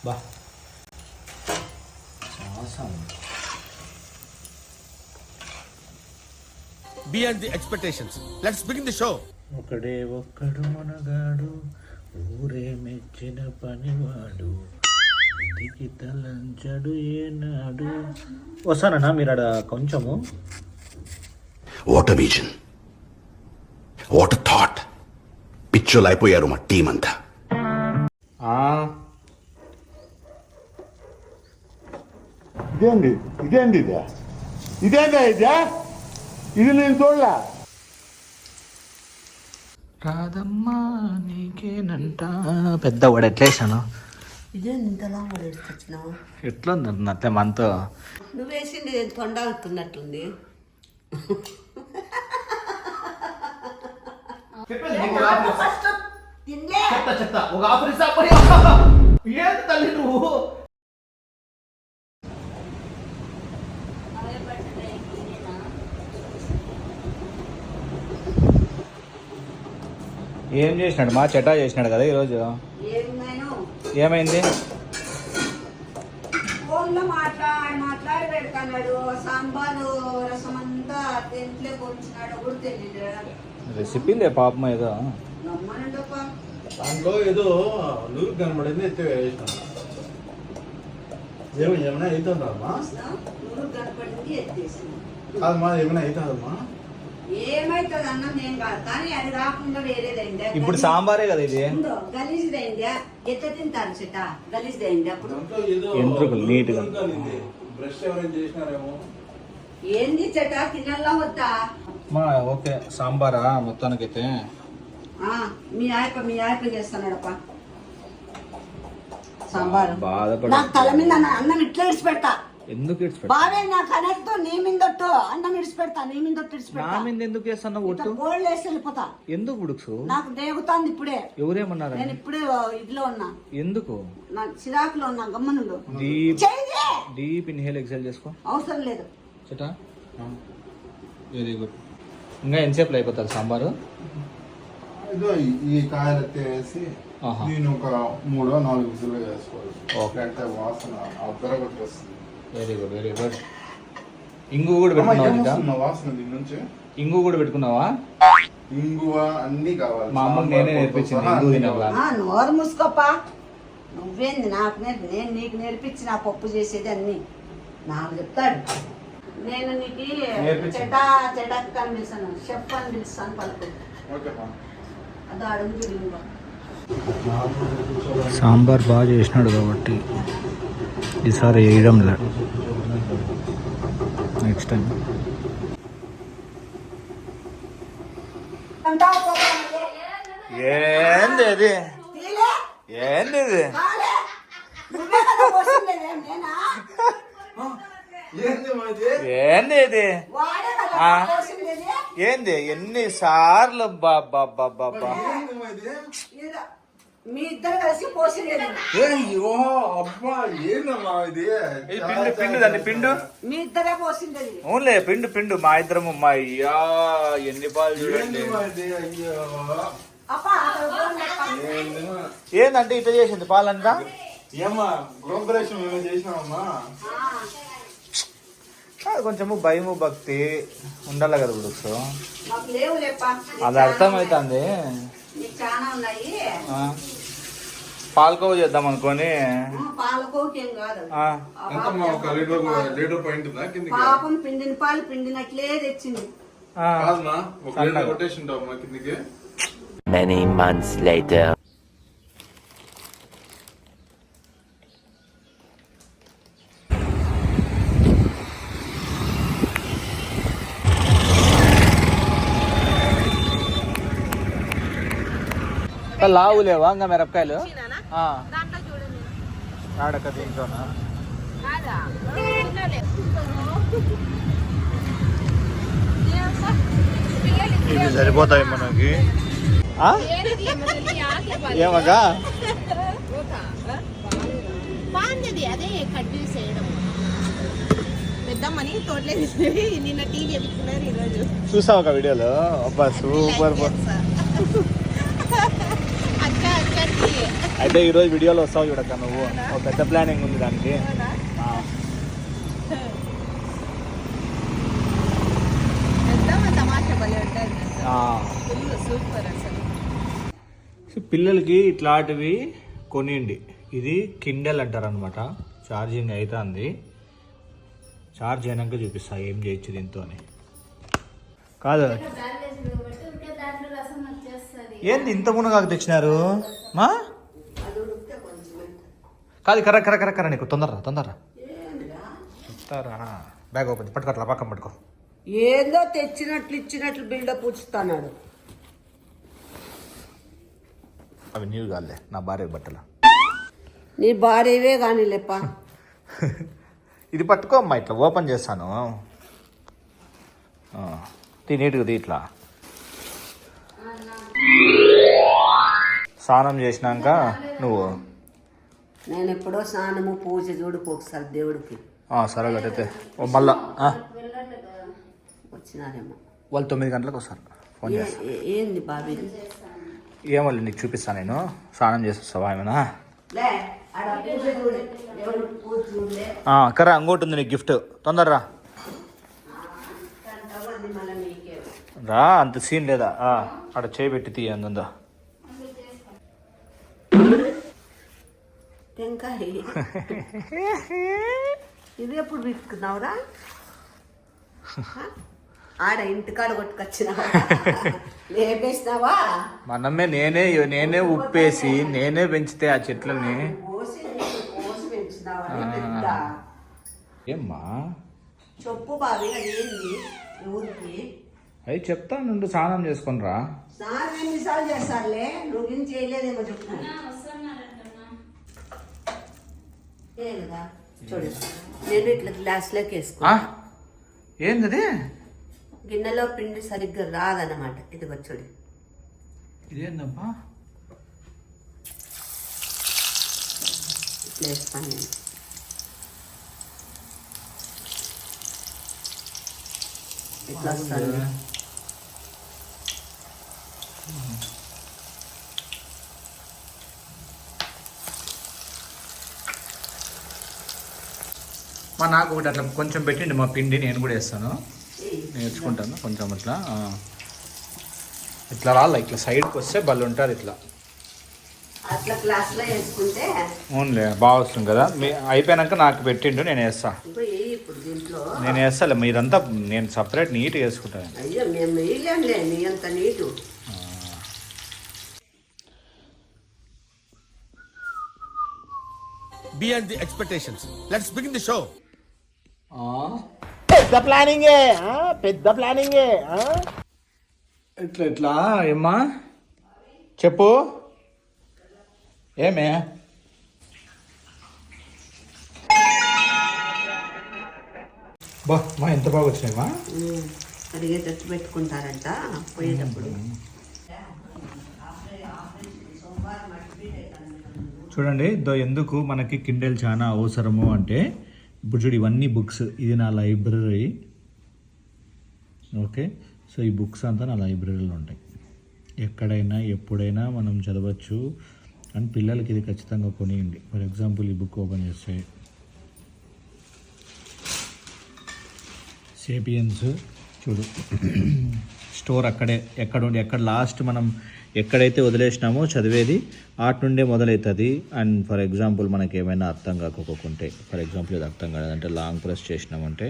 బా awesome. Beyond the expectations. Let's begin the show. ఒకడే ఒక్కడు మనగాడు ఊరే మెచ్చిన పనివాడు ఇంటికి తలంచడు ఏనాడు. వస్తానన్నా మీరు ఆడ కొంచెము. What a vision, what a thought. పిచ్చోలు అయిపోయారు మా టీం అంతా. ఇదేంది ఇదేంది ఇదేందా ఇది నేను చూడలే. రాదమ్మా నీకేనంట పెద్ద వాడు ఎట్లేసాను. ఇదే ఇంతలా పడేసుకొచ్చినావు. ఎట్లా ఉంది అట్లే మనతో నువ్వు వేసింది కొండాలుతున్నట్టుంది. తల్లి నువ్వు ఏం చేసినాడు మా చెటా చేసినాడు కదా ఈరోజు. ఏమైంది? ఫోన్లో మాట్లాడి పెడతాడు. సాంబారు రసం అంతా టెంట్లో కూర్చున్నాడు కూడా తెలియదు. రెసిపీలే పాపం ఏదో నమ్మనండప్ప. దాంట్లో ఏదో నూరు కనబడింది ఎత్తి వేసినాను. ఏమైనా అవుతుందమ్మా? నూరు కనపడింది ఎత్తేసిన. కాదమ్మా ఏమైనా అవుతుందమ్మా? ఏమైతుంది అన్నం నేను కాదు, కానీ అది రాకుండా వేరేదైందా? ఇప్పుడు సాంబారే కదా ఇది. గలీజ్దైందా? ఎట్లా తింటారు చెట్ట? గలీజ్దైంది. అప్పుడు ఎంట్రుకలు నీట్ గా బ్రష్ ఎవరైనా చేసినారేమో. ఏంది చెట్ట తినల్లా వద్దా? ఓకే సాంబారా మొత్తానికైతే. మీ ఆయప చేస్తున్నాడప్ప సాంబారు. బాధపడ నాకు తల మీద అన్నం ఇట్లా ఇడిచి పెడతా. ఎందుకు ఇడిచిపెట్ట? బావే నాకు అనతో నీ మీదొట్టు అన్నం ఇడిచి పెడతా. నీ మీదొట్టు ఇడిచి నా పెడతా. మీద ఎందుకు వేస్తున్నావు ఒట్టు? గోల్డ్ వేసి వెళ్ళిపోతా. ఎందుకు ఉడుకు? నాకు దేగుతాంది ఇప్పుడే. ఎవరేమన్నారు? నేను ఇప్పుడే ఇదిలో ఉన్నా. ఎందుకు? నా చిరాకులో ఉన్నా. గమ్మనుండు. డీప్ ఇన్హేల్ ఎక్సెల్ చేసుకో. అవసరం లేదు. చెటా వెరీ గుడ్. ఇంకా ఎంతసేపులో అయిపోతుంది సాంబారు? ఇదో ఈ కాయలు వేసి నేను ఒక 3-4 విజులు వేసుకోవాలి. వాసన అద్దరగొట్టి వస్తుంది. Very good very good. ఇంగు కూడా పెట్టుకున్నావా? వాసన దీని నుంచి. ఇంగు కూడా పెట్టుకున్నావా? ఇంగువ అన్ని కావాలి. మా అమ్మకి నేనే నేర్పించింది ఇంగు తినాలా. నోరు మూసుకోపా. నువ్వేంది నాకు నేను నీకు నేర్పించిన పప్పు చేసేది అన్ని నాకు చెప్తాడు. నేను నీకు చెటాక్ అని పిలుస్తాను, షెఫ్ అని పిలుస్తాను. పలుకు అది అడుగు చూడు. సాంబార్ బాగా చేసినాడు కాబట్టి ఈసారి వేయడం లేదు. నెక్స్ట్ టైం ఏంది అది? ఏంది ఇది? ఏంది ఇది? ఏంది ఎన్నిసార్లు? బాబా మీ ఇద్దరు కలిసి పోసింది. పిండు దాన్ని పిండు. మీ ఇద్దరే పోసింది. ఓన్లే పిండు మా ఇద్దరము. మా అయ్యా ఎన్ని పాలు చూడండి. ఏందంటే ఇట్లా చేసింది పాలంతా? ఏమా గృహప్రవేశం ఏమో చేసినావమ్మా? కొంచెము భయము భక్తి ఉండాలి కదా ఇప్పుడు. మాకు లేవు లేపా. అది అర్థమవుతుంది. చాలా ఉన్నాయి. పాలకోవ చేద్దాం అనుకోని. పాలకోకేం కాదు. పాపం పిండిన పాలు పిండినట్లే తెచ్చింది. Many months later. లావు లేవా ఇంకా మిరపకాయలు? ఆడక దీంట్లోనా? ఇవి సరిపోతాయి మనకి. ఏమగా అదే కట్ చేయడం పెద్దమ్మని తోటలే నిన్న టీవీ ఎదుర్కొన్నారు. ఈరోజు చూసావు ఒక వీడియోలో? అబ్బా సూపర్. అయితే ఈరోజు వీడియోలో వస్తావు చూడక్క నువ్వు, ఒక పెద్ద ప్లానింగ్ ఉంది దానికి. తమాషా భలే ఉంటుంది ఫుల్ సూపర్ అసలు. పిల్లలకి ఇట్లాంటివి కొనియండి. ఇది కిండెల్ అంటారు అనమాట. ఛార్జింగ్ అవుతుంది, ఛార్జ్ అయినాక చూపిస్తా ఏం చేయొచ్చు దీంతో అని. కాదు ఏంది ఇంత మునగాకు తెచ్చినారు మా? కాదు కర్ర కర్ర కర్ర కర్ర నీకు తొందరరా చెప్తారా. బ్యాగ్ ఓపెన్ పట్టుకో, అట్లా పక్కన పట్టుకో. ఏదో తెచ్చినట్లు ఇచ్చినట్లు బిల్డప్ ఉంచుతున్నాడు. అవి నీవు కాదులే, నా భార్య బట్టలు. నీ భార్యవే కానీ లేప. ఇది పట్టుకో అమ్మా, ఇట్లా ఓపెన్ చేస్తాను. నీట్గా ఇట్లా స్నానం చేసినాక నువ్వు. నేను ఎప్పుడో స్నానము పూజ చూడుకు ఒకసారి దేవుడికి. సరే కట్టయితే మళ్ళా వచ్చినారేమో వాళ్ళు 9 గంటలకు వస్తారు. ఫోన్ చేస్తా. ఏంది బాబీ? ఏమో నీకు చూపిస్తాను నేను. స్నానం చేసి వస్తావా ఏమైనా? కర్ర అంగోటి ఉంది నీకు గిఫ్ట్, తొందరరా రా. అంత సీన్ లేదా, అక్కడ చేయబెట్టి తీయ అందుందా. టెంకాయ ఇది ఎప్పుడు విక్కున్నావురా? ఆడ ఇంటికాడ కొట్టుకొచ్చినావా? లేపేసినావా? మనమే నేనే ఉప్పేసి నేనే పెంచితే ఆ చెట్లని. ఏమ్మా చెప్పు బాబీ, అది ఏంది ఊరికి? అవి చెప్తా నుండి స్నానం చేసుకొని రా. స్నానం ఎన్నిసార్లు చేస్తారులే, నువ్వు ఏం చేయలేదేమో చెప్తాను. కదా చూడు, నేను ఇట్లా గ్లాస్లోకి వేసుకో. ఏంది గిన్నెలో పిండి సరిగ్గా రాదన్నమాట. ఇదిగో చూడు, ఇదేందమ్మా? ఇట్లా వేస్తాను నేను. ఇట్లా వస్తాను. నాకు ఒకటి అట్లా కొంచెం పెట్టండి మా పిండి, నేను కూడా వేస్తాను, నేర్చుకుంటాను కొంచెం. అట్లా ఇట్లా రాళ్ళ ఇట్లా సైడ్కి వస్తే బళ్ళు ఉంటుంది. ఇట్లా అట్లా గ్లాస్లో వేసుకుంటే అవునులే, బాగా వస్తుంది కదా. అయిపోయాక నాకు పెట్టిండు, నేను వేస్తా. ఇప్పుడు దీంట్లో నేను వేస్తాలే, మీరంతా నేను సపరేట్ నీట్గా వేసుకుంటాను. అయ్యో మేము వేయలేంలే నీ అంత నీటు. Beyond the expectations. Let's begin the show. పెద్ద ప్లానింగే, పెద్ద ప్లానింగే. ఇట్లా ఏమ్మా చెప్పు. ఏమే మా ఎంత బాగా వచ్చినాయమ్మా. అడిగేటట్టు పెట్టుకుంటారంట పోయేటప్పుడు. చూడండి ఎందుకు మనకి కిండెల్ చాలా అవసరము అంటే, ఇప్పుడు చూడు ఇవన్నీ బుక్స్, ఇది నా లైబ్రరీ. ఓకే, సో ఈ బుక్స్ అంతా నా లైబ్రరీలో ఉంటాయి. ఎక్కడైనా ఎప్పుడైనా మనం చదవచ్చు. అండ్ పిల్లలకి ఇది ఖచ్చితంగా కొనియండి. ఫర్ ఎగ్జాంపుల్ ఈ బుక్ ఓపెన్ చేస్తే సేపియన్స్ చూడు, స్టోర్ అక్కడే ఎక్కడ లాస్ట్ మనం ఎక్కడైతే వదిలేసినామో చదివేది ఆట నుండే మొదలవుతుంది. అండ్ ఫర్ ఎగ్జాంపుల్ మనకి ఏమైనా అర్థం కాకపోకుంటే, ఫర్ ఎగ్జాంపుల్ ఇది అర్థం కాలేదంటే లాంగ్ ప్రెస్ చేసినామంటే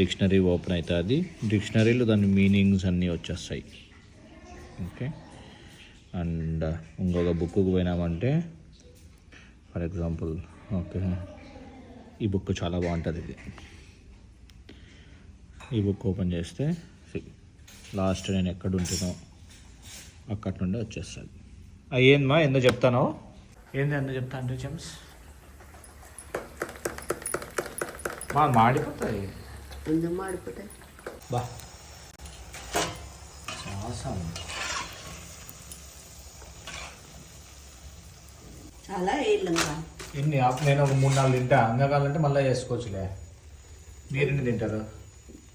డిక్షనరీ ఓపెన్ అవుతుంది. డిక్షనరీలో దాని మీనింగ్స్ అన్నీ వచ్చేస్తాయి. ఓకే, అండ్ ఇంకొక బుక్కు పోయినామంటే ఫర్ ఎగ్జాంపుల్ ఓకే ఈ బుక్ చాలా బాగుంటుంది. ఈ బుక్ ఓపెన్ చేస్తే లాస్ట్ నేను ఎక్కడ ఉంటున్నానో అక్కడి నుండి వచ్చేస్తుంది. ఏందమ్మా ఎందుకు చెప్తాను, ఎందుకు చెప్తా అంటే జెమ్స్ మాడిపోతాయి. ఎందుకు మాడిపోతాయి? బా సాసం చాలా వేయలేంగా. ఇన్ని నేను ఒక 3-4 తింటా. ఇంకా కావాలంటే మళ్ళీ వేసుకోవచ్చులే. మీరెన్ని తింటారు?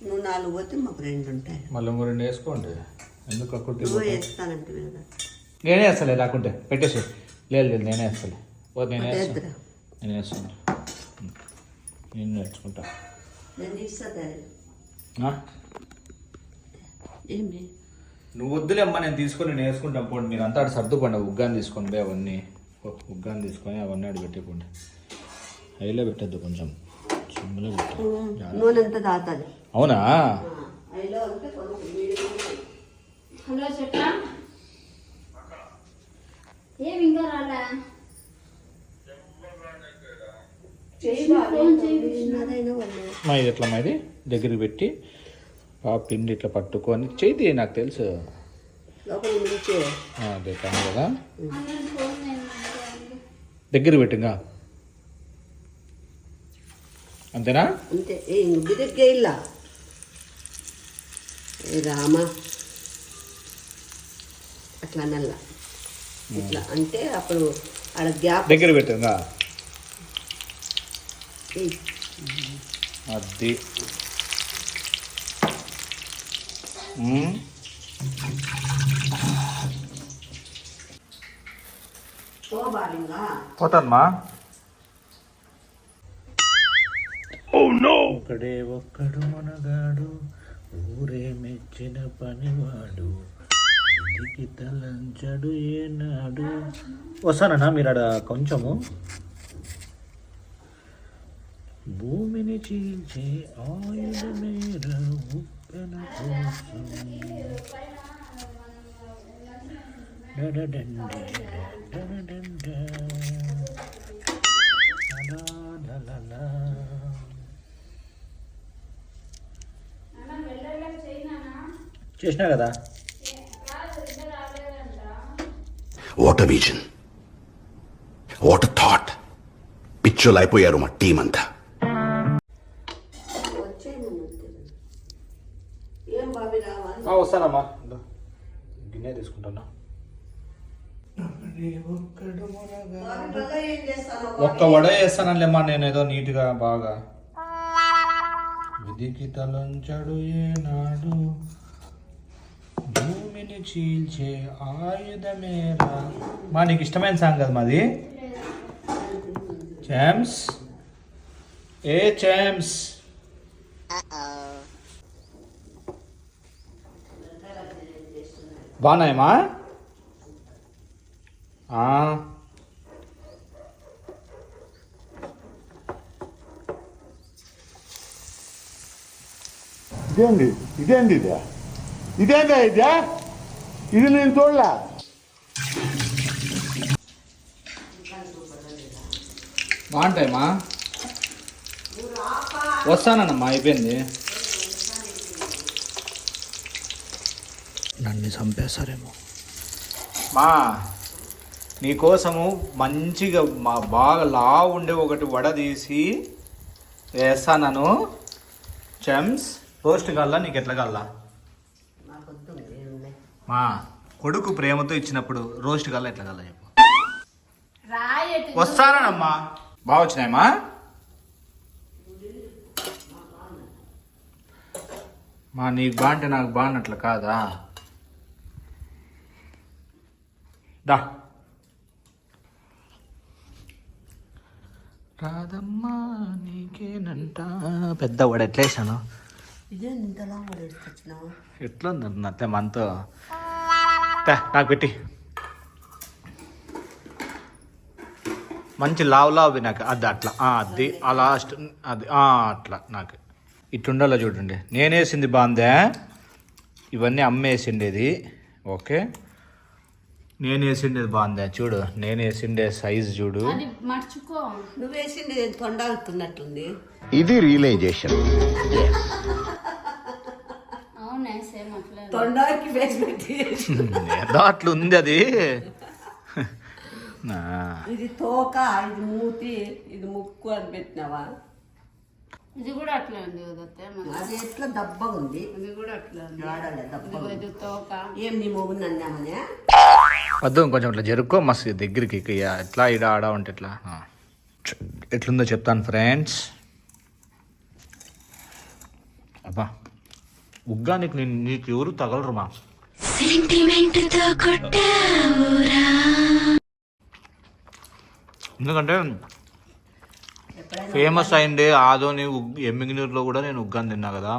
నువ్వు 4 పోతే మాకు 2 ఉంటాయి. మళ్ళీ 2 వేసుకోండి. ఎందుకు అక్కడ నువ్వు వేస్తానంటే కదా. నేనే వేస్తలే లేకుంటే పెట్టేసి. లేదు లేదు నేనే వేస్తలే. ఓ నేనే వేస్తాను, వద్దురా. నేను వేస్తాను, నేను నేర్చుకుంటా. నేను తీస్తా. ఆ? ఏమి నువ్వు వద్దులే అమ్మా, నేను తీసుకొని నేను వేసుకుంటాం. పోండి మీరు అంతా అటు సర్దుకోండి. ఉగ్గాని తీసుకోండి అవన్నీ. ఉగ్గాని తీసుకొని అవన్నీ అటు పెట్టిపోండి. హైలో పెట్టద్దు, కొంచెం సిమ్లో పెట్టు. నూనె అంతా దాతుంది. అవునా? హైలో అంటే హలో చెట్లా ఏమి ఇంకా రాలా? మా ఇది ఎట్లా ఇది దగ్గరికి పెట్టి ఆ పిండి ఇట్లా పట్టుకొని చేతి, నాకు తెలుసు అదే కానీ కదా. దగ్గర పెట్టింగా అంతేనా? అంతే. బిడ్డకే ಇಲ್ಲ రామ అట్లా నల్ల ఇట్లా అంటే అప్పుడు ఆడ గ్యాప్ దగ్గర పెట్టింగా అది. పోతానమ్మా. ఒకడే ఒక్కడు మనగాడు, ఊరే మెచ్చిన పనివాడు, ఇంటికి తలంచడు ఏనాడు. వస్తానన్నా మీరు ఆడ కొంచెము. భూమిని చీల్చే ఆయుధమేర ఉప్పెన కోసం. డడడండే, డడడండే, లలలలా. చేసినా కదా. What vision, what thought. పిచ్చోలు అయిపోయారు మా టీం అంతా. వస్తానమ్మా, గిన్నె తీసుకుంటానా. ఒక్క వడ వేస్తానలేమ్మా నేను, ఏదో నీట్గా బాగా. విధికి తలంచడు ఏనాడు, భూమిని చీల్చే ఆయుధమేరా. మా నీకు ఇష్టమైన సాంగ్ కదా మాది. చామ్స్ ఏ చామ్స్. బాగున్నాయమ్మా. ఇదేంది ఇదేంది ఇదే ఇదేందా ఇదే ఇది నేను చూడలే. బాగుంటాయమ్మా. వస్తానమ్మా, అయిపోయింది. నన్ను చంపేస్తారేమో. మా నీకోసము మంచిగా బాగా లావు ఉండే ఒకటి వడ తీసి వేస్తాను. చెమ్స్ రోస్ట్ కల్లా నీకు ఎట్లా కల్లా? మా కొడుకు ప్రేమతో ఇచ్చినప్పుడు రోస్ట్ కల్లా ఎట్లా కల్లా చెప్పు. వస్తానమ్మా. బాగా వచ్చినాయమ్మా. మా నీకు బాగుంటే నాకు బాగున్నట్లు కాదా? దా రాదమ్మా నీకేనంట. పెద్ద వాడు ఎట్లా వేసాను? ఎట్లా ఉంది అత్తే మనతో? నాకు పెట్టి మంచి లావు నాకు అది అట్లా అది ఆ లాస్ట్ అది అట్లా నాకు ఇట్లుండాలో చూడండి. నేను వేసింది బాగుందే. ఇవన్నీ అమ్మేసిండేది. ఓకే, నేను వేసిండేది బాగుందా చూడు. నేను వేసిండే సైజ్ చూడు. మర్చిపో. నువ్వు వేసింది తొండాలుతున్నట్టుంది. ఇది రియలైజేషన్. అవునే సేమ్ అట్లా తొండాకి వేసి పెట్టి ఏదో అట్లా ఉంది అది. ఇది తోక, ఇది మూతి, ఇది ముక్కు అని పెట్టినావా? ఇది కూడా అట్లా ఉంది కదా. అది ఎట్లా దబ్బగా ఉంది. ఇది కూడా అట్లా ఉంది. ఆడాలి దబ్బగా. ఇది తోక. ఏం నీ మొగుని అన్నామనే? వద్దు కొంచెం ఇట్లా జరుక్కో మస్తు దగ్గరికి. ఎట్లా ఇడ ఆడ ఉంటే ఎట్లా ఎట్లుందో చెప్తాను ఫ్రెండ్స్. అబ్బా ఉగ్గానికి నీకు ఎవరు తగలరు మా. సెంటిమెంట్తో కొట్టావురా. ఎందుకంటే ఎప్పుడైనా ఫేమస్ అయింది ఆదోని ఎమ్మిగినూరులో కూడా నేను ఉగ్గాని తిన్నా కదా,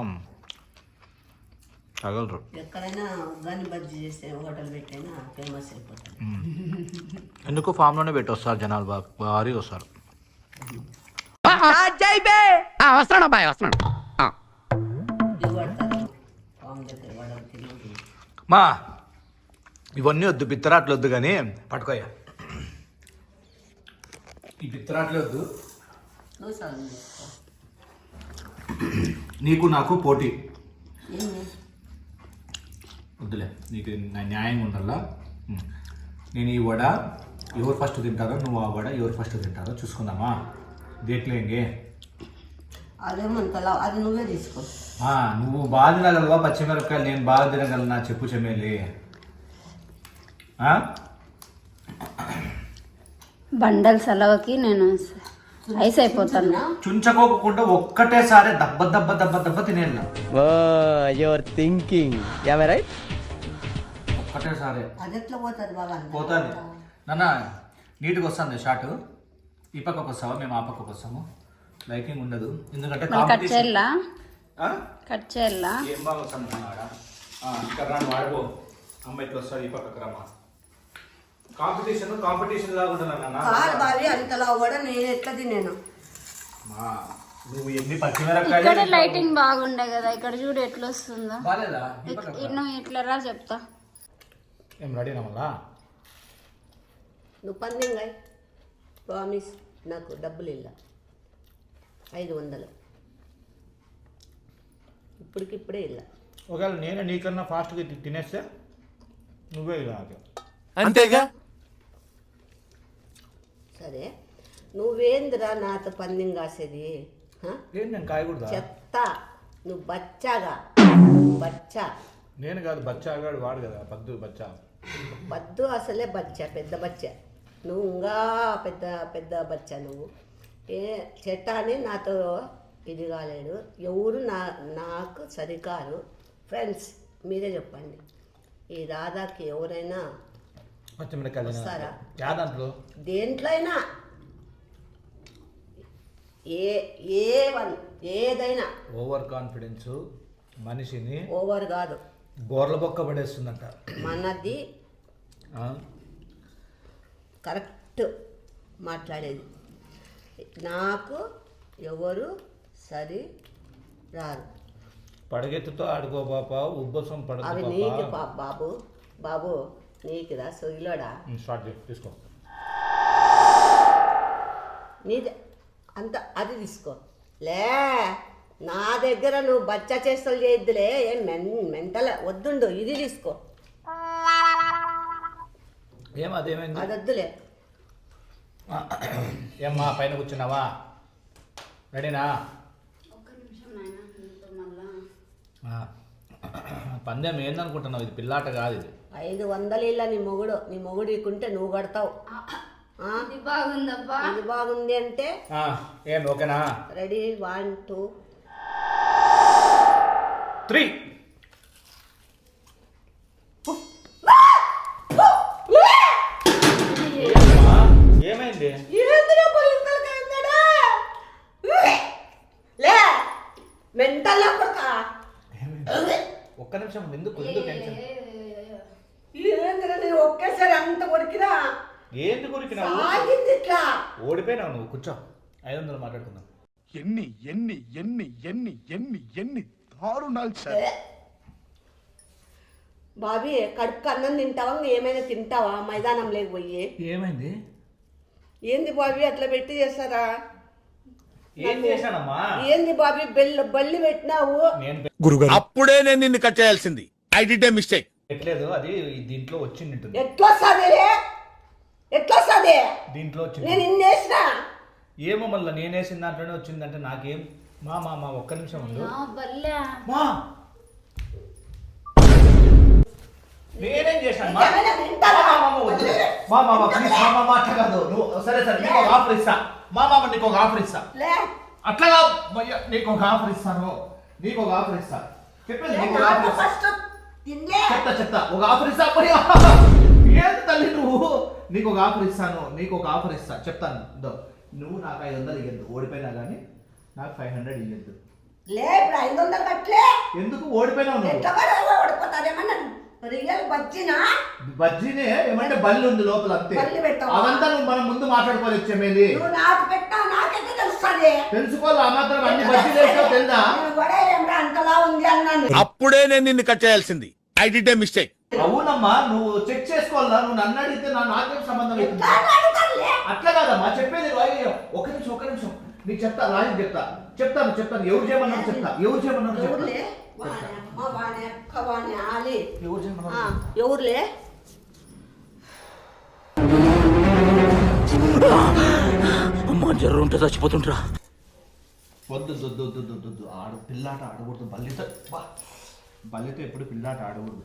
తగలరు. ఎక్కడైనా ఉగ్గాని బజ్జీ చేస్తే హోటల్ పెట్టైనా ఫేమస్ అయిపోతుంది. ఎందుకు ఫామ్లోనే పెట్టి వస్తారు జనాలు, బాగా భారీ వస్తారు. ఇవి పడతారు ఫామ్ దగ్గర వడలు తిరిగి. మా ఇవన్నీ వద్దు, బిత్తరాట్లు వద్దు కానీ పట్టుకోయ్యా. ఈ బిత్తరాట్లే వద్దు, నువ్వు సాగు చేసుకో. నీకు నాకు పోటీ ఏమి వద్దులే, నీకు న్యాయంగా ఉండాలా. నేను ఈ వడ ఎవరు ఫస్ట్ తింటారో, నువ్వు ఆ వడ ఎవరు ఫస్ట్ తింటారో చూసుకుందామా? దేట్లేంగే అదేమంతలా అది నువ్వే తీసుకో. నువ్వు బాగా తినగలవా పచ్చిమిరపకాయలు, నేను బాగా తినగలనా చెప్పు చెమేలి. బండల్ సెలవుకి నేను ఐస్ అయిపోతాను. చుంచకోకుండా ఒక్కటేసారి దెబ్బ దెబ్బ దెబ్బ దెబ్బ తినేలా. Your thinking right. ఒక్కటేసారి అది ఎట్లా పోతుంది బాగా పోతుంది. నాన్న నీట్గా వస్తుంది షార్ట్. ఈ పక్కకు వస్తావా, మేము ఆ పక్కకు వస్తాము. లైకింగ్ ఉండదు ఎందుకంటే కట్ చేయాలా? కట్ చేయాలా? ఏం బాగా వస్తాను ఇక్కడ రాను వాడిపో. అమ్మ ఇట్లా వస్తాడు, ఈ పక్కకు రమ్మా. కాంపిటీషన్ లాగా ఉంటుంది కాదు బావి అంతలా కూడా నేను ఎట్లా తినేను. నువ్వు ఎన్ని ఇక్కడ పచ్చిమిరపకాయలు లైటింగ్ బాగుండే కదా, ఇక్కడ చూడు ఎట్లా వస్తుందో. బాగాలేదా? నువ్వు ఇట్లా రా చెప్తా. ఏం రెడీనా మళ్ళా? నువ్వు పందింగా ప్రామిస్, నాకు డబ్బులు ఇల్ల 500 ఇప్పటికిప్పుడే ఇల్ల. ఒకవేళ నేనే నీకన్నా ఫాస్ట్గా తినేస్తే నువ్వే ఇలా. అంతేగా. సరే నువ్వేందిరా నాతో పందెం కాసేది? ఏం నేను కాయకూడదా? చెత్త నువ్వు బచ్చాగా. బచ్చా నేను కాదు, బచ్చాగాడు వాడు కదా, పద్దు బచ్చా. బద్దు అసలే బచ్చా, పెద్ద బచ్చా. నువ్వు ఇంకా పెద్ద పెద్ద బచ్చా నువ్వు. ఏ చెట్టాని నాతో ఇది కాలేడు, ఎవరు నాకు సరికారు. ఫ్రెండ్స్ మీరే చెప్పండి, ఈ రాధాకి ఎవరైనా పచ్చిమిరపకాయలు వస్తారా? యాదాంట్లో దేంట్లో అయినా ఏదైనా ఓవర్ కాన్ఫిడెన్స్ మనిషిని ఓవర్ కాదు, బోర్ల బొక్క పడేస్తుందంట. మనది కరెక్ట్ మాట్లాడేది. నాకు ఎవరు సరి రారు. పడగెత్తుతో ఆడుకో పాప, ఉబ్బసం అవి నీకు పడదు బాబు బాబు నీకురా సొయ్యిలోడా. స్టార్ట్ చేసి తీసుకో. నీది అంత అది తీసుకో. లే నా దగ్గర నువ్వు బచ్చా చేష్టలు చేయొద్దులే, ఏం మెంటల్ వద్దుండు. ఇది తీసుకో. ఏం అదేమైంది? అది వద్దులే. ఏమ్మా పైన కూర్చున్నావా? రెడీనా? ఒక్క నిమిషం నాయన, నీతో మళ్ళా పందెం ఏందనుకుంటున్నావు? ఇది పిల్లాట కాదు, ఇది 500 ఇల్ల నీ మొగుడు ఇకుంటే నువ్వు కడతావు. ఇది బాగుందబ్బా. ఇది బాగుంది అంటే ఏం ఓకేనా? రెడీ 1 2 3. ఏమైంది? లే మెంటల్ ఒక్క నిమిషం ఎందుకు టెన్షన్? ఏంద్రా నేను ఒకేసారి అంత కొరికినా ఏంది కొరికినావు? ఆగింది ఇట్లా. ఓడిపోయినావు నువ్వు. కూర్చో, 500 మాట్లాడుకుందాం. ఎన్ని ఎన్ని ఎన్ని ఎన్ని ఎన్ని ఎన్ని దారుణాలు సార్. బాబీ కడుపుకి అన్నం తింటావా, ఏమైనా తింటావా మైదానం లేకపోయి? ఏమైంది? ఏంది బాబీ అట్లా పెట్టి చేస్తారా? ఏం చేశానమ్మా? ఏంది బాబీ బల్లి పెట్టినావు? నేను అప్పుడే నేను నిన్ను కట్ చేయాల్సింది. I did a mistake. పెట్టలేదు, అది దీంట్లో వచ్చింది ఉంటుంది. ఎట్లా వస్తుంది? దీంట్లో వచ్చింది. నేను ఇన్నేసిన ఏమో మళ్ళీ నేనేసిన దాంట్లోనే వచ్చిందంటే నాకేం. మా మా మా ఒక్క నిమిషం ఉండు. బల్లా మా నేనేం చేశాను? ఏమైనా వింటారా? మా మామ ప్లీజ్, మా మామ అట్లా కాదు. నువ్వు సరే సరే నీకు ఒక ఆఫర్ ఇస్తా. మా మామ నీకు ఒక ఆఫర్ ఇస్తా. లే అట్లాగా నీకు ఒక ఆఫర్ ఇస్తాను. నీకు ఒక ఆఫర్ ఇస్తా. చెప్పేది నీకు ఒక ఆఫర్ ఇస్తా. ఫస్ట్ తినలే. చెప్తా ఒక ఆఫర్ ఇస్తా అప్పుడు ఏంటి తల్లి నువ్వు నీకు ఒక ఆఫర్ ఇస్తా చెప్తాను ఇదో నువ్వు నాకు 500 ఇవ్వద్దు ఓడిపోయినా కానీ నాకు 500 ఇవ్వద్దు లే ఇప్పుడు 500 కట్టలే. ఎందుకు ఓడిపోయినావు నువ్వు ఎట్లా ఓడిపోతాదేమన్నా రియల్ బజ్జినా? బజ్జీనే ఏమంటే బల్లి ఉంది లోపల అంతే బల్లి పెట్టావా? అదంతా నువ్వు మనం ముందు మాట్లాడుకోవాలి చెమేలి నువ్వు నాకు పెట్టావు నాకెట్లా తెలుస్తుంది? తెలుసుకోవాలి ఆ మాత్రం అన్ని బజ్జీలు వేసావు తెలుదా నేను కూడా ఏమిరా అంతలా ఉంది అన్నాను. అప్పుడే నేను నిన్ను కట్ చేయాల్సింది. I did a mistake. అవునమ్మా నువ్వు చెక్ చేసుకోవాలా నువ్వు నన్ను అడిగితే నాకేం సంబంధం అవుతుంది ఎట్లా అడుగుతానులే? అట్లా కాదమ్మా చెప్పేది ఒక నిమిషం నీకు చెప్తా రాజు చెప్తాను ఎవరు చేయమన్నారు చెప్తా ఎవరులే? వాని అమ్మ, వాని అక్క, వాని ఆలి. ఎవరులే? అమ్మా జ్వరం ఉంటే చచ్చిపోతుంటరా. వద్దు పిల్లాట ఆడకూడదు బల్లితో ఎప్పుడు పిల్లాట ఆడకూడదు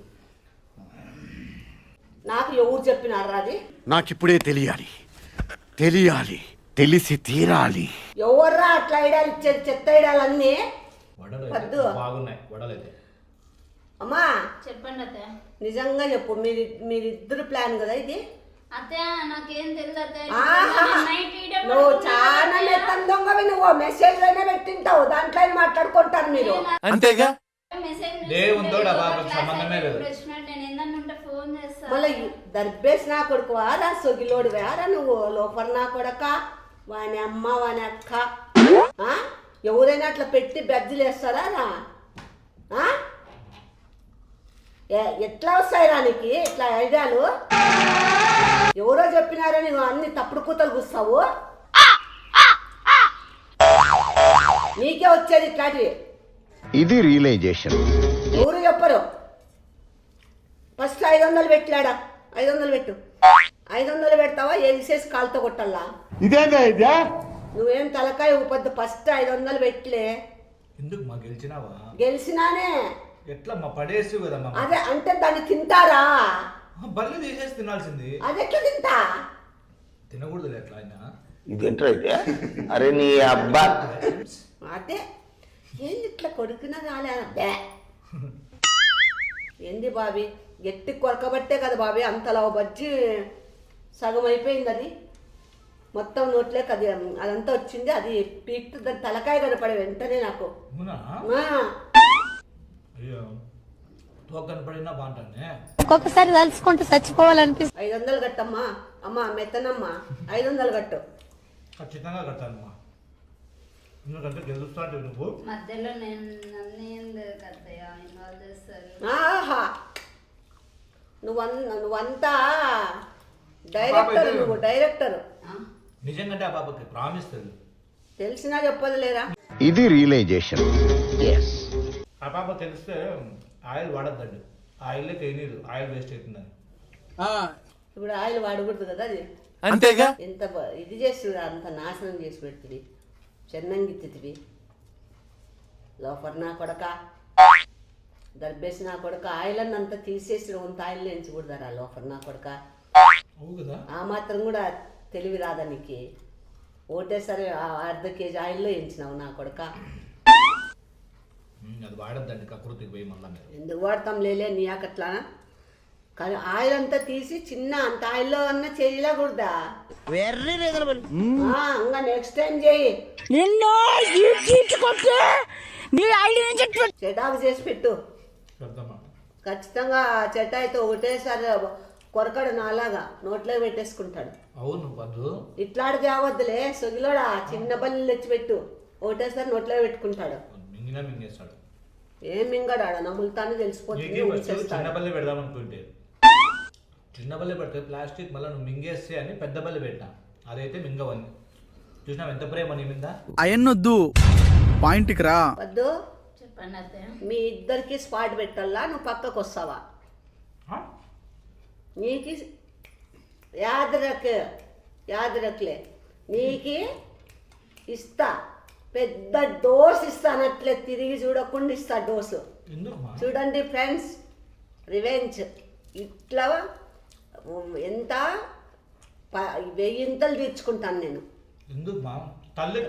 నాకు ఎవరు చెప్పినారా అది? నాకిప్పుడే తెలియాలి తెలిసి తీరాలి. ఎవర్రా అట్లా ఐడియాలు ఇచ్చేది? చెత్త ఐడియాలన్నీ వద్దు. బాగున్నాయి వడలైతే అమ్మా చెప్పండి అత్తయ్య. నిజంగా చెప్పు, మీరిద్దరు ప్లాన్ కదా ఇది? అత్తయ్య నాకేం తెలియదు అత్తయ్య. ఆహా! నైట్ ఈడే నువ్వు పడుకున్నా. చాలా మెత్తం దొంగవి. నువ్వు మెసేజ్ లోనే పెట్టింటావు, దాంట్లో మాట్లాడుకుంటారు మీరు. అంతేగా మెసేజ్ దేవునితోడు ఆ బాబుకి సంబంధమే లేదు. నేను ఏందన్నా ఉంటే ఫోన్ చేస్తా. మళ్ళీ దర్బేసి నా కొడుకు వారా, సొగిలోడు వారా, నువ్వు లోపల నా కొడక, వాని అమ్మ వాని అక్క. ఎవరైనా అట్లా పెట్టి బెజ్జలు వేస్తారా రా? ఎట్లా వస్తాయి రానికి ఇట్లా ఐడియాలు? ఎవరో చెప్పినారని నువ్వు అన్ని తప్పుడు కూతలు కూస్తావు. నీకే వచ్చేది ఇట్లాంటివి. ఇది రియలైజేషన్. ఎవరు చెప్పరు. ఫస్ట్ 500 పెట్టాడా? 500 పెట్టు. 500 పెడతావా? ఎగిసేసి కాలుతో కొట్టల్లా? ఇదేందా ఇదే? నువ్వేం తలకాయ ఊపద్దు. ఫస్ట్ 500 పెట్టలే. ఎందుకు మా గెలిచినావా గెలిచినానే. ఎట్లా మా పడేసి కదమ్మా అదే అంటే దాన్ని తింటారా? బల్లి తీసేసి తినాల్సింది అది ఎట్లా తింటా? తినకూడదు ఎట్లా అయినా ఇదేంట్రా అయితే? అరే నీ అబ్బా. అదే ఏంది ఇట్లా కొడుకునా రాలే? ఏంది బాబీ, గట్టి కొరకబట్టే కదా బాబీ అంతలా బజ్జి సగం అయిపోయింది. అది మొత్తం నోట్లేక అది అదంతా వచ్చింది. అది పీక్ దాని తలకాయ కనపడే వెంటనే నాకు. అయ్యో తోక కనపడినా బాగుంటానే. ఒక్కొక్కసారి తలుచుకుంటూ చచ్చిపోవాలనిపిస్తుంది. 500 కట్టమ్మా. అమ్మా మెత్తనమ్మా, 500 కట్టు. ఖచ్చితంగా కట్టానమ్మా. ఎందుకంటే గెలుస్తాంటే నువ్వు మధ్యలో నేను నన్ను ఎందుకు అత్తయ్య ఇన్వాల్వ్ చేస్తారు? ఆహా, నువ్వంతా డైరెక్టర్. నువ్వు డైరెక్టర్. నిజంగా ఆ బాబాకి ప్రామిస్ తెలిసినా చెప్పదు లేరా? ఇది రియలైజేషన్. ఆ పాప తెలిస్తే ఆయిల్ వాడద్దండి. ఆయిల్ తెలియదు, ఆయిల్ వేస్ట్ అవుతుందని. ఇప్పుడు ఆయిల్ వాడకూడదు కదా. అది అంతేగా ఎంత ఇది చేస్తుంది, అంత నాశనం చేసి పెడుతుంది. చెన్నంగిత్తివి లోపల నా కొడక, దర్బేసి నా కొడక. ఆయిల్ అన్న అంతా తీసేసి కొంత ఆయిల్ ఎంచకూడదారా లోపల నా కొడక? ఆ మాత్రం కూడా తెలివి రాదా నీకు? ఒకటేసారి 1/2 కేజీ ఆయిల్లో ఎంచినావు నా కొడక. అది వాడద్దండి, కకృతికి పోయి మళ్ళా మీరు. ఎందుకు వాడతాం లేలే నీ అట్లా. కానీ ఆయిల్ అంతా తీసి చిన్న అంత ఆయిల్లో అన్నా చేయలేకూడదా? ఇంకా నెక్స్ట్ టైం చేయి. చెటాకు చేసి పెట్టు ఖచ్చితంగా. చెట్ట అయితే ఒకటేసారి కొరకడు నాలాగా నోట్లో పెట్టేసుకుంటాడు. అవును వద్దు, ఇట్లాంటి తేవద్దులే సొగిలోడా. చిన్న బల్లి తెచ్చి పెట్టు, ఒకటేసారి నోట్లో పెట్టుకుంటాడు. మింగేస్తాడు. ఏం మింగడాడ? నమ్ములుతానే తెలిసిపోతుంది. చిన్న బల్లి పెడదాం అనుకుంటే చిన్న బల్లి పెడితే ప్లాస్టిక్ మళ్ళీ నువ్వు మింగేస్తే అని పెద్ద బల్లి పెట్టా. అదైతే మింగవన్నీ. చూసినావు ఎంత ప్రేమ నీ మీద. అయన్నొద్దు, పాయింట్కి రా. వద్దు. చెప్పండి అత్తయ్య. మీ ఇద్దరికి స్పాట్ పెట్టాలా? నువ్వు పక్కకు వస్తావా? నీకు యాదరక్లే నీకు ఇస్తా. పెద్ద డోస్ ఇస్తానట్లే, తిరిగి చూడకుండా ఇస్తా డోసు. చూడండి ఫ్రెండ్స్, రివెంజ్ ఇట్లా ఎంత 1000 తీర్చుకుంటాను నేను. ఎందుకు మా తల్లి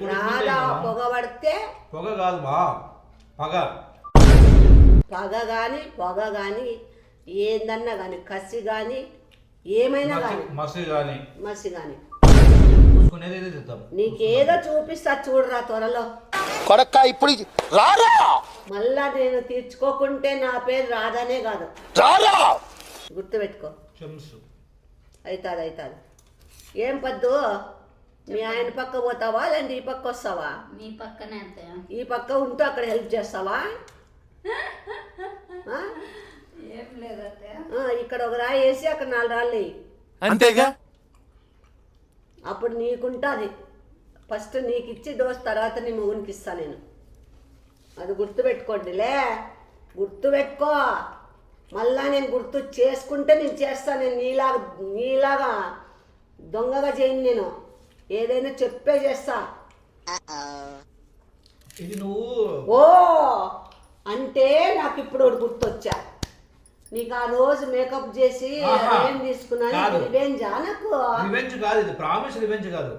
పొగ పడితే పొగ కాదు మా పగ. పగ కానీ పొగ కానీ ఏందన్నా కానీ కసి కానీ ఏమైనా కానీ మసి కానీ మసి కానీ చూసుకునేది ఏదో తెద్దాం. నీకేదో చూపిస్తా చూడరా త్వరలో. కొడక్క ఇప్పుడు రారా మళ్ళా నేను తీర్చుకోకుంటే నా పేరు రాధనే కాదు. రారా గుర్తుపెట్టుకో. చెంసు అవుతుంది. ఏం పద్దు, మీ ఆయన పక్క పోతావా లేదంటే ఈ పక్క వస్తావా? మీ పక్కనే అత్తయ్య. ఈ పక్క ఉంటూ అక్కడ హెల్ప్ చేస్తావా? ఆ? ఏం లేదు అత్తయ్య. ఇక్కడ ఒక రాయి వేసి అక్కడ 4 రాళ్ళు వేయి. అంతేగా అప్పుడు నీకుంటుంది. ఫస్ట్ నీకు ఇచ్చి డోస్ తర్వాత నీ మొగునికి ఇస్తా నేను. అది గుర్తుపెట్టుకోండిలే, గుర్తుపెట్టుకో. మళ్ళా నేను గుర్తు చేసుకుంటే నేను చేస్తాను. నేను నీలాగా దొంగగా చేయను. నేను ఏదైనా చెప్పే చేస్తా. ఇది నువ్వు ఓ అంటే నాకు ఇప్పుడు ఒకటి గుర్తొచ్చా. నీకు ఆ రోజు మేకప్ చేసి ఏం తీసుకున్నాను రివెంజా? నాకు రివెంజ్ కాదు, ఇది ప్రామిస్ రివెంజ్ కాదు.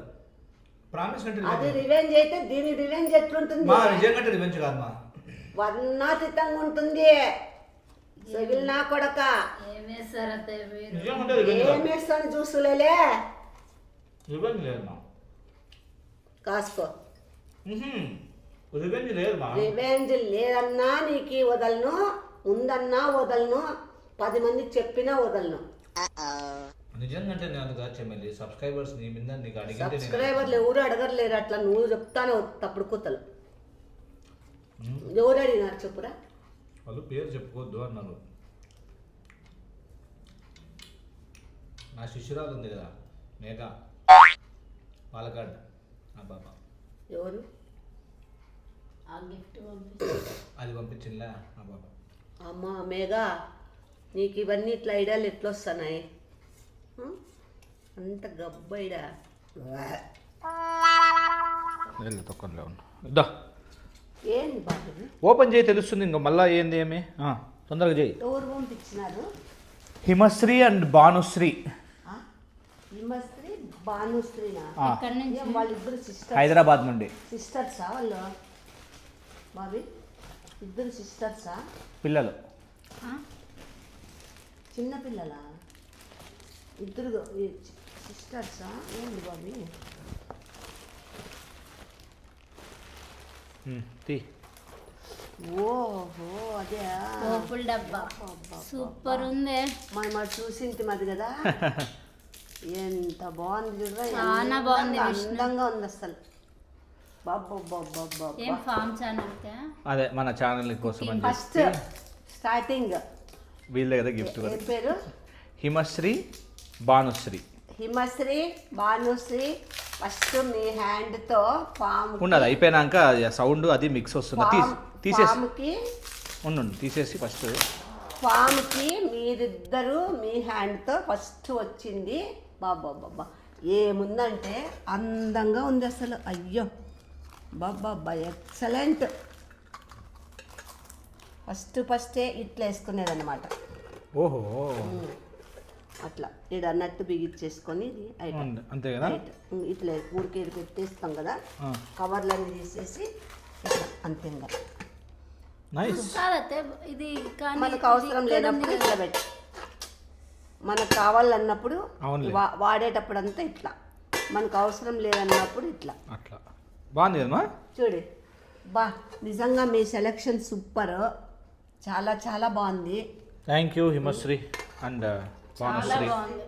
ప్రామిస్ అంటే అది రివెంజ్ అయితే దీని రివెంజ్ ఎట్లుంటుంది? మా నిజంగా రివెంజ్ కాదు మా, వర్ణాతీతంగా ఉంటుంది. సగిల్ నా కొడక ఏం వేస్తారు అత్తయ్య మీరు? నిజంగా రివెంజ్ కాదు. ఏమేస్తాను చూసులేలే. రివెంజ్ లేదు మా, కాసుకో. రివెంజ్ లేదు మా. రివెంజ్ లేదన్నా నీకు వదలను, ఉందన్నా వదలను, 10 మందికి చెప్పినా వదలను. నిజంగా అంటే నేను కాదు చెమ్మేలి, సబ్స్క్రైబర్స్ నీ మీద నీకు అడిగితే సబ్స్క్రైబర్లు ఎవరు అడగలేరు అట్లా. నువ్వు చెప్తానే తప్పుడు కూతలు. ఎవరు అడిగినారు చెప్పురా? వాళ్ళు పేరు చెప్పుకోవద్దు అన్నారు. నా శిష్యురాలు ఉంది కదా మేఘ, పాలకాడ్, ఆ బాబా ఎవరు? ఆ గిఫ్ట్ పంపిస్తారు. అది పంపించిందిలే ఆ బాబా. అమ్మా మేఘా, నీకు ఇవన్నీ ఇట్లా ఐడియాలు ఎట్లా వస్తున్నాయి? అంత గబ్బైడా. తొక్కలో ఉన్నా ఏంది బాబు? ఓపెన్ చేయి తెలుస్తుంది. ఇంకా మళ్ళీ ఏంది ఏమి తొందరగా చేయి. ఎవరు పంపించినారు? హిమశ్రీ అండ్ భానుశ్రీ, హిమశ్రీ భానుశ్రీనా? ఇక్కడ నుంచి వాళ్ళిద్దరు సిస్టర్స్. హైదరాబాద్ నుండి. సిస్టర్సా వాళ్ళు? బాబీ ఇద్దరు సిస్టర్సా? పిల్లలు చిన్న పిల్లలా? ఇద్దరు సిస్టర్సా? ఏంది బాబీ? తీ. ఓహో అదే పోపుల డబ్బా సూపర్ ఉంది. మనం అది చూసింది అది కదా. ఎంత బాగుంది చూడరా. చాలా బాగుంది. అందంగా ఉంది అసలు. ఏం ఫామ్ ఛానల్ అదే మన ఛానల్ కోసం అని ఫస్ట్ స్టార్టింగ్ వీళ్ళ దగ్గర గిఫ్ట్. ఏం పేరు? హిమశ్రీ భానుశ్రీ. హిమశ్రీ భానుశ్రీ. ఫస్ట్ మీ హ్యాండ్తో ఫామ్ ఉన్నది అయిపోయినాక సౌండ్ అది మిక్స్ వస్తుంది. తీసేసి ఫామ్కి ఉండు తీసేసి ఫస్ట్ ఫామ్కి మీరిద్దరూ మీ హ్యాండ్తో ఫస్ట్ వచ్చింది. బాబా ఏముందంటే అందంగా ఉంది అసలు. అయ్యో బాబా ఎక్సలెంట్. ఫస్టే ఇట్లా వేసుకునేదన్నమాట. ఓహో అట్లా ఇక్కడ అన్నట్టు బిగిచ్చేసుకొని ఇది అంతే కదా. ఇట్లా ఊరికే పెట్టేస్తాం కదా, కవర్లన్నీ తీసేసి ఇట్లా అంతేగా. నైస్. ఇది కానీ మనకు అవసరం లేనప్పుడు ఇట్లా పెట్టి, మనకు కావాలన్నప్పుడు వాడేటప్పుడు అంతా ఇట్లా, మనకు అవసరం లేదన్నప్పుడు ఇట్లా. అట్లా బాగుంది కదమ్మా. చూడు బా, నిజంగా మీ సెలెక్షన్ సూపర్. చాలా చాలా బాగుంది. థ్యాంక్ యూ హిమశ్రీ అండ్ చాలా భానుశ్రీ. బాగుంది.